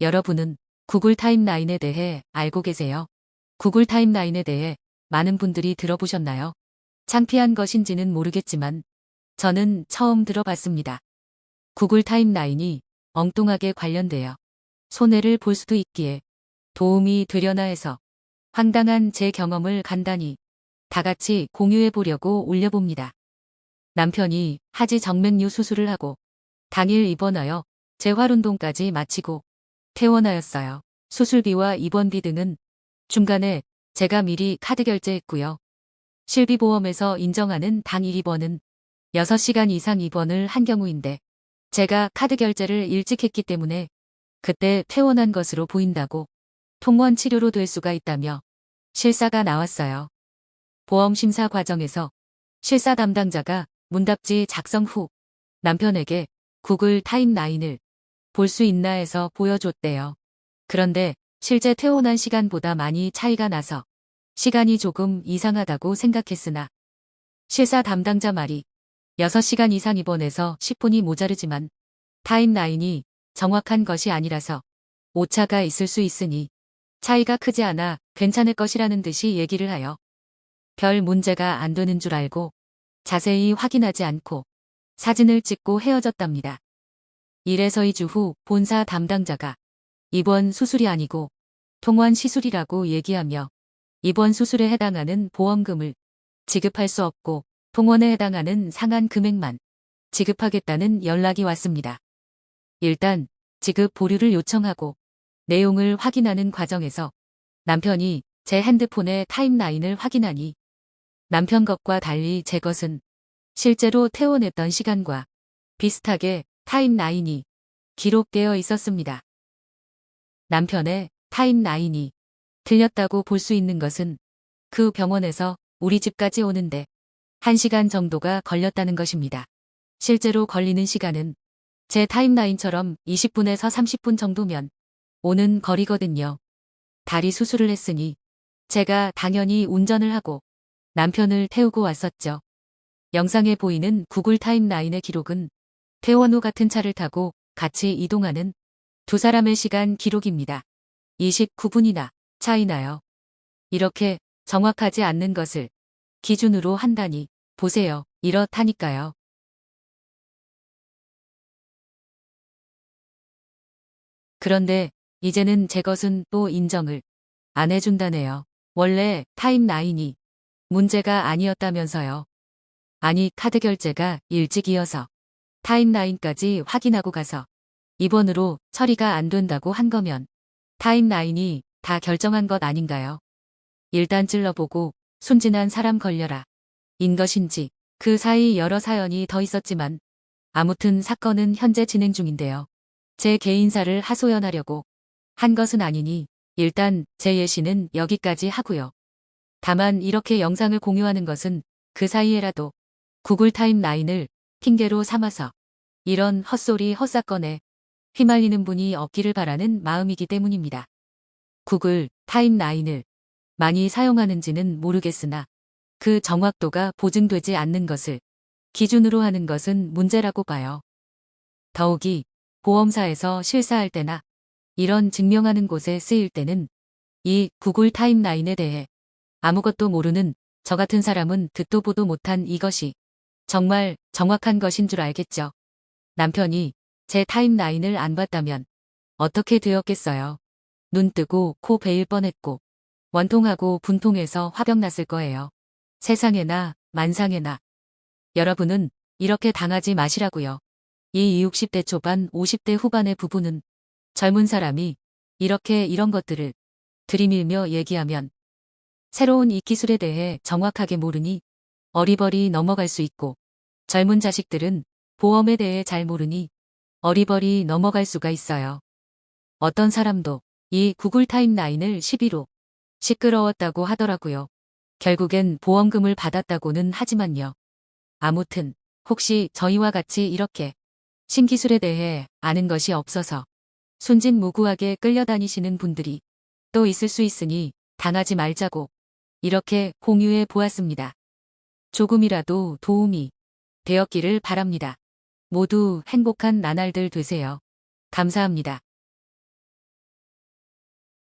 여러분은 구글 타임라인에 대해 알고 계세요? 구글 타임라인에 대해 많은 분들이 들어보셨나요? 창피한 것인지는 모르겠지만 저는 처음 들어봤습니다. 구글 타임라인이 엉뚱하게 관련되어 손해를 볼 수도 있기에 도움이 되려나 해서 황당한 제 경험을 간단히 다 같이 공유해 보려고 올려봅니다. 남편이 하지 정맥류 수술을 하고 당일 입원하여 재활운동까지 마치고 퇴원하였어요. 수술비와 입원비 등은 중간에 제가 미리 카드 결제했고요. 실비보험에서 인정하는 당일 입원은 6시간 이상 입원을 한 경우인데 제가 카드 결제를 일찍 했기 때문에 그때 퇴원한 것으로 보인다고 통원 치료로 될 수가 있다며 실사가 나왔어요. 보험 심사 과정에서 실사 담당자가 문답지 작성 후 남편에게 구글 타임라인을 볼 수 있나 해서 보여줬대요. 그런데 실제 퇴원한 시간보다 많이 차이가 나서 시간이 조금 이상하다고 생각했으나 실사 담당자 말이 6시간 이상 입원해서 10분이 모자르지만 타임라인이 정확한 것이 아니라서 오차가 있을 수 있으니 차이가 크지 않아 괜찮을 것이라는 듯이 얘기를 하여 별 문제가 안 되는 줄 알고 자세히 확인하지 않고 사진을 찍고 헤어졌답니다. 이래서 2주 후 본사 담당자가 입원 수술이 아니고 통원 시술이라고 얘기하며 입원 수술에 해당하는 보험금을 지급할 수 없고 통원에 해당하는 상한 금액만 지급하겠다는 연락이 왔습니다. 일단 지급 보류를 요청하고 내용을 확인하는 과정에서 남편이 제 핸드폰의 타임라인을 확인하니 남편 것과 달리 제 것은 실제로 퇴원했던 시간과 비슷하게 타임라인이 기록되어 있었습니다. 남편의 타임라인이 틀렸다고 볼 수 있는 것은 그 병원에서 우리 집까지 오는데 1시간 정도가 걸렸다는 것입니다. 실제로 걸리는 시간은 제 타임라인처럼 20분에서 30분 정도면 오는 거리거든요. 다리 수술을 했으니 제가 당연히 운전을 하고 남편을 태우고 왔었죠. 영상에 보이는 구글 타임라인의 기록은 퇴원 후 같은 차를 타고 같이 이동하는 두 사람의 시간 기록입니다. 29분이나 차이나요. 이렇게 정확하지 않는 것을 기준으로 한다니 보세요. 이렇다니까요. 그런데 이제는 제 것은 또 인정을 안 해준다네요. 원래 타임라인이 문제가 아니었다면서요. 아니 카드 결제가 일찍이어서 타임라인까지 확인하고 가서 입원으로 처리가 안 된다고 한 거면 타임라인이 다 결정한 것 아닌가요? 일단 찔러보고 순진한 사람 걸려라. 인 것인지 그 사이 여러 사연이 더 있었지만 아무튼 사건은 현재 진행 중인데요. 제 개인사를 하소연하려고 한 것은 아니니 일단 제 예시는 여기까지 하고요. 다만 이렇게 영상을 공유하는 것은 그 사이에라도 구글 타임라인을 핑계로 삼아서 이런 헛소리 헛사건에 휘말리는 분이 없기를 바라는 마음이기 때문입니다. 구글 타임라인을 많이 사용하는지는 모르겠으나 그 정확도가 보증되지 않는 것을 기준으로 하는 것은 문제라고 봐요. 더욱이 보험사에서 실사할 때나 이런 증명하는 곳에 쓰일 때는 이 구글 타임라인에 대해 아무것도 모르는 저 같은 사람은 듣도 보도 못한 이것이 정말 정확한 것인 줄 알겠죠. 남편이 제 타임라인을 안 봤다면 어떻게 되었겠어요. 눈 뜨고 코 베일 뻔했고 원통하고 분통해서 화병 났을 거예요. 세상에나 만상에나. 여러분은 이렇게 당하지 마시라고요. 이 60대 초반 50대 후반의 부부는 젊은 사람이 이렇게 이런 것들을 들이밀며 얘기하면 새로운 이 기술에 대해 정확하게 모르니 어리버리 넘어갈 수 있고 젊은 자식들은 보험에 대해 잘 모르니 어리버리 넘어갈 수가 있어요. 어떤 사람도 이 구글 타임라인을 시비로 시끄러웠다고 하더라고요. 결국엔 보험금을 받았다고는 하지만요. 아무튼 혹시 저희와 같이 이렇게 신기술에 대해 아는 것이 없어서 순진무구하게 끌려다니시는 분들이 또 있을 수 있으니 당하지 말자고 이렇게 공유해 보았습니다. 조금이라도 도움이 되었기를 바랍니다. 모두 행복한 나날들 되세요. 감사합니다.